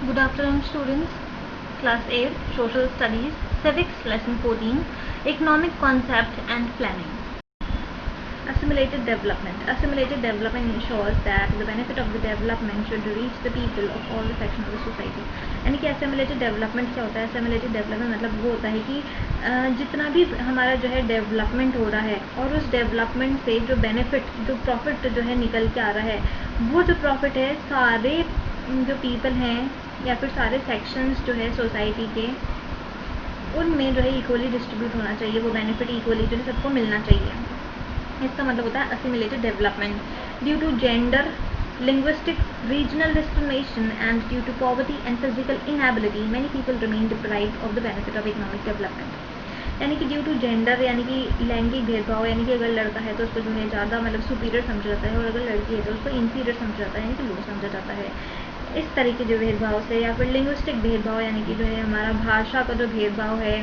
Good afternoon students. Class 8 Social Studies Civics Lesson 14 Economic Concept and Planning. Assimilated development. Assimilated development ensures that the benefit of the development should reach the people of all the sections of the society. यानी कि assimilated development क्या होता है? Assimilated development मतलब वो होता है कि जितना भी हमारा जो है डेवलपमेंट हो रहा है और उस डेवलपमेंट से जो बेनिफिट जो प्रॉफिट जो है निकल के आ रहा है वो जो प्रॉफिट है सारे जो पीपल हैं या फिर सारे सेक्शंस जो है सोसाइटी के उनमें जो है इक्वली डिस्ट्रीब्यूट होना चाहिए, वो बेनिफिट इक्वली जो है सबको मिलना चाहिए. इसका मतलब होता है assimilated development. Due to gender, linguistic, regional discrimination and due to poverty and physical inability, many people remain deprived of the benefit of economic development. यानी कि ड्यू टू जेंडर यानी कि लैंगिक भेदभाव, यानी कि अगर लड़का है तो उसको जो है ज़्यादा मतलब सुपीरियर समझा जाता है और अगर लड़की है तो उसको इंफीरियर समझा जाता है, यानी कि लो समझा जाता है. इस तरीके जो भेदभाव से, या फिर लिंग्विस्टिक भेदभाव यानी कि जो है हमारा भाषा का जो भेदभाव है,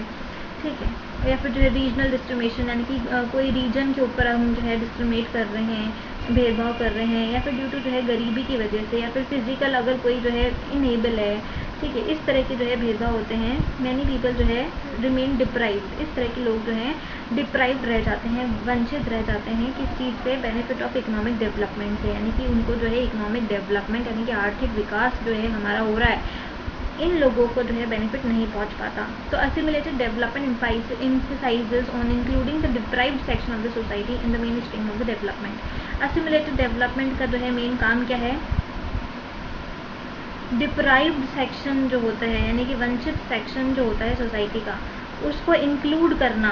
ठीक है, या फिर जो है रीजनल डिस्क्रिमिनेशन यानी कि कोई रीजन के ऊपर हम जो है डिस्क्रिमिनेट कर रहे हैं, भेदभाव कर रहे हैं, या फिर ड्यू टू जो है गरीबी की वजह से, या फिर फिजिकल अगर कोई जो है इनेबल है, ठीक है, इस तरह के जो है भेदभाव होते हैं. मैनी पीपल जो है रिमेन डिप्राइव्ड, इस तरह के लोग जो हैं डिप्राइव्ड रह जाते हैं, वंचित रह जाते हैं किस चीज़ से? बेनिफिट ऑफ इकोनॉमिक डेवलपमेंट से. यानी कि उनको जो है इकोनॉमिक डेवलपमेंट यानी कि आर्थिक विकास जो है हमारा हो रहा है, इन लोगों को जो है बेनिफिट नहीं पहुंच पाता. तो assimilated development emphasizes on including the deprived section of the society in the mainstream of the development. assimilated development का जो है मेन काम क्या है? डिप्राइव्ड सेक्शन जो होता है यानी कि वंचित सेक्शन जो होता है सोसाइटी का, उसको इंक्लूड करना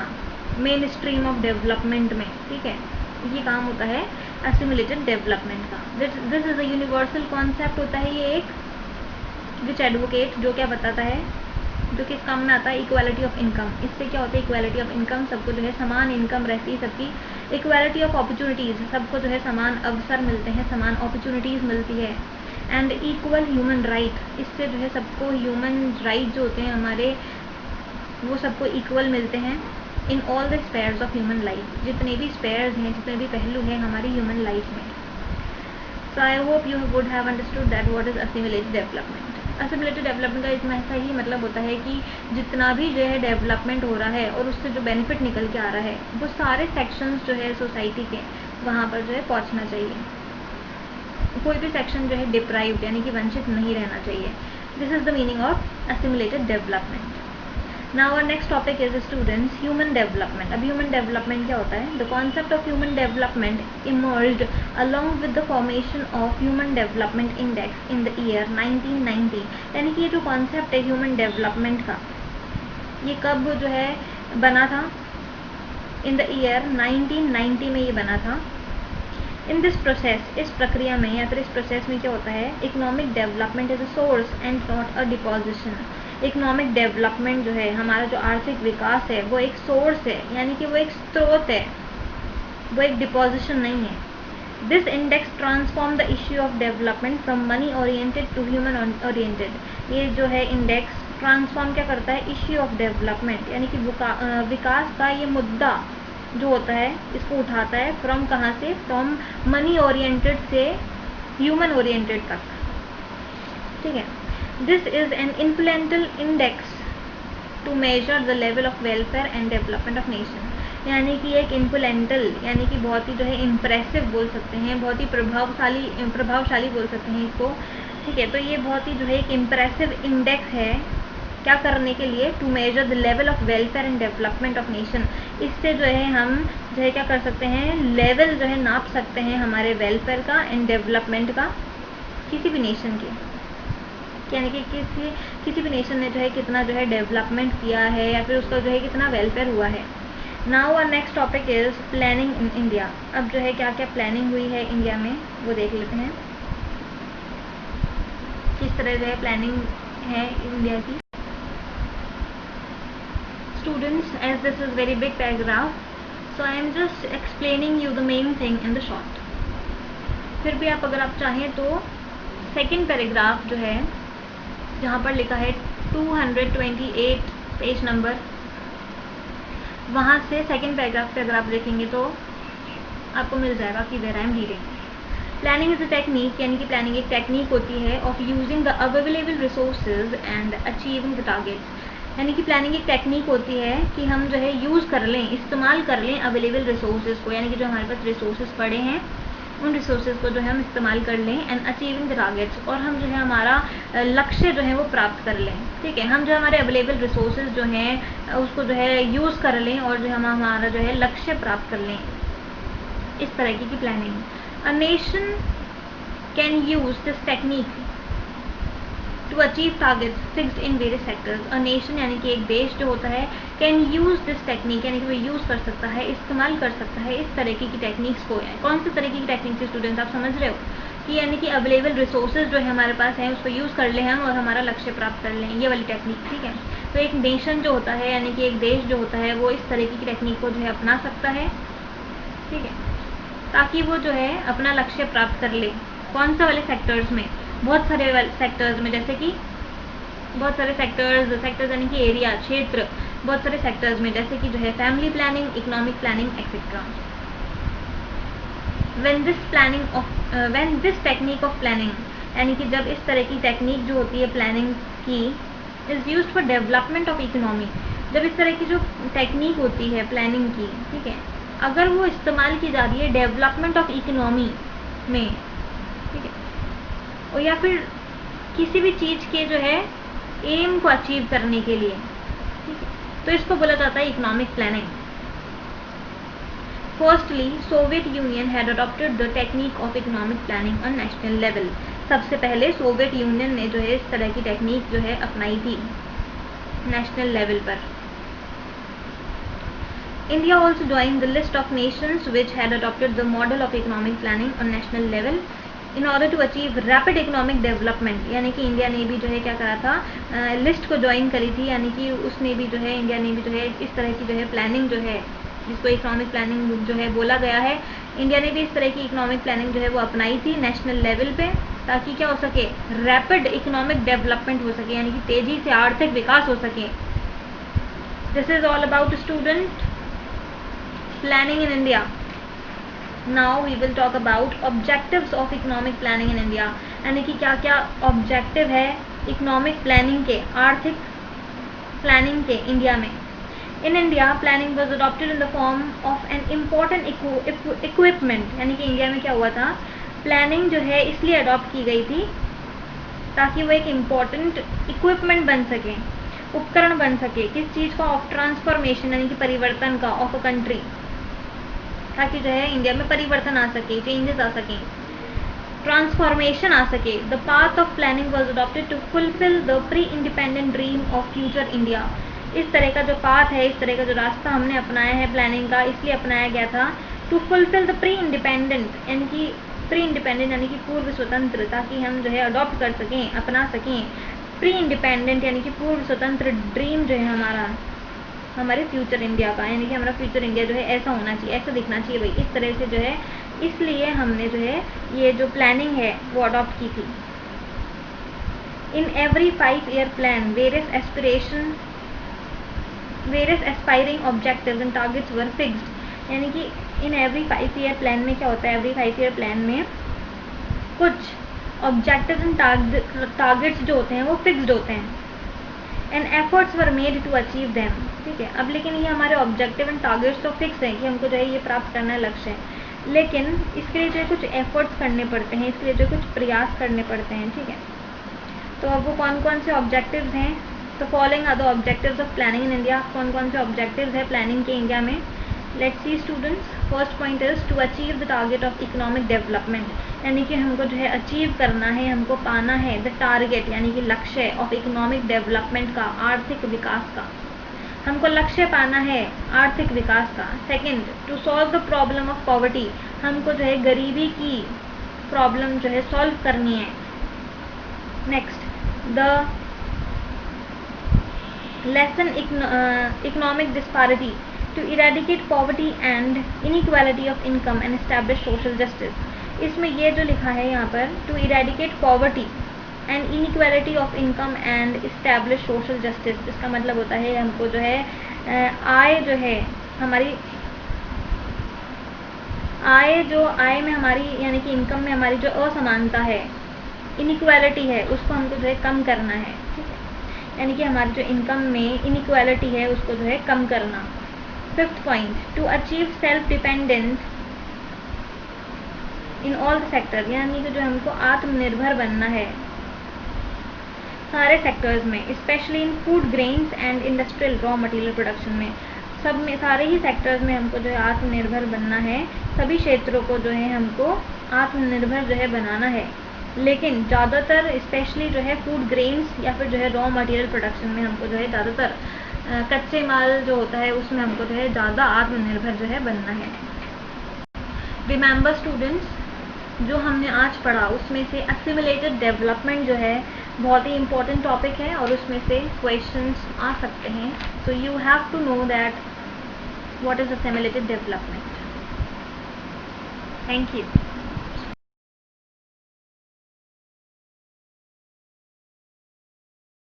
मेन स्ट्रीम ऑफ डेवलपमेंट में, ठीक है, ये काम होता है assimilated development का. This is a universal concept होता है ये एक, विच एडवोकेट जो क्या बताता है, जो किस काम में आता है? Equality of income. इससे क्या होता है? इक्वालिटी ऑफ इनकम, सबको जो है समान इनकम रहती है सबकी. इक्वालिटी ऑफ अपॉर्चुनिटीज़, सबको जो है समान अवसर मिलते हैं, समान अपॉर्चुनिटीज़ मिलती है. एंड इक्वल ह्यूमन राइट, इससे जो है सबको ह्यूमन राइट जो होते हैं हमारे, वो सबको इक्वल मिलते हैं in all the spheres of human life. जितने भी स्पेयर्स हैं, जितने भी पहलू हैं हमारी ह्यूमन लाइफ में. So I hope you would have understood that what is assimilated development. assimilated development का इसमें ऐसा ही मतलब होता है कि जितना भी जो है डेवलपमेंट हो रहा है और उससे जो बेनिफिट निकल के आ रहा है वो सारे सेक्शंस जो है सोसाइटी के वहाँ पर जो है पहुँचना चाहिए. कोई भी सेक्शन जो है डिप्राइव्ड यानी कि वंचित नहीं रहना चाहिए. This is the meaning of assimilated development. Now our next topic is students human development. अब human development क्या होता है? The concept of human development emerged along with the formation of Human Development Index in the year 1990. यानी कि ये जो concept है human development का, ये कब जो है बना था? In the year 1990 में ये बना था. इन दिस प्रोसेस, इस प्रक्रिया में या फिर इस प्रोसेस में क्या होता है? Economic development is a source and not a deposition. Economic development जो है हमारा जो आर्थिक विकास है वो एक सोर्स है, यानी कि वो एक स्रोत है, वो एक डिपोजिशन नहीं है. This index transform the issue of development from money oriented to human oriented. ये जो है इंडेक्स ट्रांसफॉर्म क्या करता है? इश्यू ऑफ डेवलपमेंट यानी कि विकास का ये मुद्दा जो होता है इसको उठाता है फ्रॉम कहाँ से? फ्रॉम मनी ओरिएंटेड से ह्यूमन ओरिएंटेड तक, ठीक है. This is an influential index to measure the level of welfare and development of nation. यानी कि एक इन्फ्लुएंशियल यानी कि बहुत ही जो है इम्प्रेसिव बोल सकते हैं, बहुत ही प्रभावशाली बोल सकते हैं इसको, ठीक है. तो ये बहुत ही जो है एक इम्प्रेसिव इंडेक्स है क्या करने के लिए? To measure the level of welfare and development of nation. इससे जो है हम जो है क्या कर सकते हैं? लेवल जो है नाप सकते हैं हमारे वेलफेयर का एंड डेवलपमेंट का किसी भी नेशन के, यानी कि किसी भी नेशन ने जो है कितना जो है डेवलपमेंट किया है या फिर उसका जो है कितना वेलफेयर हुआ है. Now our next topic is planning in India. अब जो है क्या क्या प्लानिंग हुई है इंडिया में वो देख लेते हैं, किस तरह जो है प्लानिंग है इंडिया की. Students, as this is very big paragraph, so I am just explaining you the main thing in the short. फिर भी आप अगर आप चाहें तो सेकेंड पैराग्राफ जो है जहाँ पर लिखा है 228 पेज नंबर, वहाँ से सेकेंड पैराग्राफ पे अगर आप देखेंगे तो आपको मिल जाएगा कि where I am reading. Planning is a technique, यानी कि प्लानिंग एक टेक्निक होती है of using the available resources and achieving the targets. यानी कि प्लानिंग एक टेक्निक होती है कि हम जो है यूज़ कर लें, इस्तेमाल कर लें अवेलेबल रिसोर्सेज को, यानी कि जो हमारे पास रिसोर्सेज पड़े हैं उन रिसोर्सेज को जो है हम इस्तेमाल कर लें, एंड अचीविंग द टारगेट्स, और हम जो है हमारा लक्ष्य जो है वो प्राप्त कर लें। ठीक है, हम जो हमारे अवेलेबल रिसोर्सेज जो हैं उसको जो है यूज़ कर लें और जो हम हमारा जो है लक्ष्य प्राप्त कर लें, इस तरह की planning. A nation can use this technique to achieve targets fixed in various sectors. A nation यानी कि एक देश जो होता है, कैन यूज दिस टेक्निक, यानी कि वो यूज़ कर सकता है, इस्तेमाल कर सकता है इस तरीके की टेक्निक्स को। कौन सी तरीके की टेक्निक्स स्टूडेंट्स, आप समझ रहे हो कि यानी कि अवेलेबल रिसोर्सेज जो है हमारे पास हैं उसको यूज़ कर लें हम और हमारा लक्ष्य प्राप्त कर लें, ये वाली टेक्निक। ठीक है, तो एक नेशन जो होता है यानी कि एक देश जो होता है वो इस तरीके की टेक्निक को जो है अपना सकता है। ठीक है, ताकि वो जो है अपना लक्ष्य प्राप्त कर ले। कौन सा वाले सेक्टर्स में, बहुत सारे सेक्टर्स में, जैसे कि बहुत सारे सेक्टर्स यानी कि एरिया, क्षेत्र, बहुत सारे सेक्टर्स में, जैसे कि जो है family planning, economic planning etcetera. When this technique of planning, यानी कि जब इस तरह की टेक्निक जो होती है प्लानिंग की, is used for development of economy, जब इस तरह की जो टेक्निक होती है प्लानिंग की, ठीक है, अगर वो इस्तेमाल की जा रही है डेवलपमेंट ऑफ इकोनॉमी में, ठीक है, और या फिर किसी भी चीज़ के जो है एम को अचीव करने के लिए, ठीक है, तो इसको बोला जाता है economic planning. Firstly Soviet union had adopted the technique of economic planning on national level. सबसे पहले सोवियत यूनियन ने जो है इस तरह की टेक्निक जो है अपनाई थी नेशनल लेवल पर। India also joined the list of nations which had adopted the model of economic planning on national level in order to achieve rapid economic development। यानी कि इंडिया ने भी जो है क्या करा था, लिस्ट को ज्वाइन करी थी, यानी कि उसने भी जो है, इंडिया ने भी जो है इस तरह की जो है प्लानिंग जो है, जिसको इकोनॉमिक प्लानिंग जो है बोला गया है, इंडिया ने भी इस तरह की इकोनॉमिक प्लानिंग जो है वो अपनाई थी नेशनल लेवल पे, ताकि क्या हो सके, रैपिड इकोनॉमिक डेवलपमेंट हो सके, यानी कि तेजी से आर्थिक विकास हो सके। This is all about student planning in India. Now we will talk about objectives of economic planning in India, यानी कि क्या क्या ऑब्जेक्टिव है इकोनॉमिक प्लानिंग के, आर्थिक प्लानिंग के इंडिया में। In India planning was adopted in the form of an important equipment, यानी कि इंडिया में क्या हुआ था, प्लानिंग जो है इसलिए अडॉप्ट की गई थी ताकि वो एक इम्पॉर्टेंट इक्विपमेंट बन सके, उपकरण बन सके, किस चीज़ का, ऑफ ट्रांसफॉर्मेशन, यानी कि परिवर्तन का, ऑफ अ कंट्री, ताकि जो है इंडिया में परिवर्तन आ सके, चेंजेस आ सके, ट्रांसफॉर्मेशन आ सके। The path of planning was adopted to fulfil the pre independent dream of future India. इस तरह का जो पाथ है, इस तरह का जो रास्ता हमने अपनाया है प्लानिंग का, इसलिए अपनाया गया था to fulfil the pre independent, यानी कि प्री इंडिपेंडेंट यानी कि पूर्व स्वतंत्र, ताकि हम जो है अडॉप्ट कर सकें, अपना सकें प्री इंडिपेंडेंट यानी कि पूर्व स्वतंत्र ड्रीम जो है हमारा, हमारे फ्यूचर इंडिया का, यानी कि हमारा फ्यूचर इंडिया जो है ऐसा होना चाहिए, ऐसा दिखना चाहिए भाई, इस तरह से जो है, इसलिए हमने जो है ये जो प्लानिंग है वो अडॉप्ट की थी। In every 5-year plan various aspiring objectives and targets were fixed, यानी कि इन एवरी 5-year प्लान में क्या होता है, एवरी 5-year प्लान में कुछ ऑब्जेक्टिव्स एंड टारगेट्स जो होते हैं वो फिक्स्ड होते हैं, and efforts were made to achieve them. ठीक है, अब लेकिन ये हमारे ऑब्जेक्टिव एंड टारगेट्स तो फिक्स हैं कि हमको जो है ये प्राप्त करना है लक्ष्य है, लेकिन इसके लिए जो है कुछ एफर्ट्स करने पड़ते हैं, इसके लिए जो कुछ प्रयास करने पड़ते हैं। ठीक है, तो अब वो कौन कौन से ऑब्जेक्टिव्स हैं, तो following are the objectives of planning in India. कौन कौन से ऑब्जेक्टिव्स है प्लानिंग के इंडिया में, let's see students. First point is to achieve the target of economic development, यानी कि हमको जो है अचीव करना है, हमको पाना है द टारगेट यानी कि लक्ष्य ऑफ इकोनॉमिक डेवलपमेंट का, आर्थिक विकास का, हमको लक्ष्य पाना है आर्थिक विकास का। Second, to solve the problem of poverty, हमको जो है गरीबी की प्रॉब्लम जो है सॉल्व करनी है। Next, the lesson economic disparity, to eradicate poverty and inequality of income and establish social justice. इसमें ये जो लिखा है यहाँ पर, to eradicate poverty and inequality of income and establish social justice, इसका मतलब होता है हमको जो है आय जो है हमारी आय में हमारी यानी कि इनकम में हमारी जो असमानता है, इनइक्वालिटी है, उसको हमको जो है कम करना है, ठीक है। यानी कि हमारी जो इनकम में इनइक्वालिटी है उसको जो है कम करना। 5th point, to achieve self dependence in all sector, यानी कि जो हमको आत्मनिर्भर बनना है सारे सेक्टर्स में, specially in food, grains and industrial raw material production में, सब में, सारे ही सेक्टर्स में हमको जो है आत्मनिर्भर बनना है। सभी क्षेत्रों को जो है हमको आत्मनिर्भर जो है बनाना है। लेकिन ज़्यादातर स्पेशली जो है फूड ग्रेन्स या फिर जो है रॉ मटेरियल प्रोडक्शन में हमको जो है ज़्यादातर कच्चे माल जो होता है उसमें हमको जो है ज़्यादा आत्मनिर्भर जो है बनना है। रिमेंबर स्टूडेंट्स, जो हमने आज पढ़ा उसमें से असिमिलेटेड डेवलपमेंट जो है बहुत ही इम्पोर्टेंट टॉपिक है और उसमें से क्वेश्चंस आ सकते हैं। So you have to know that what is assimilated development. Thank you.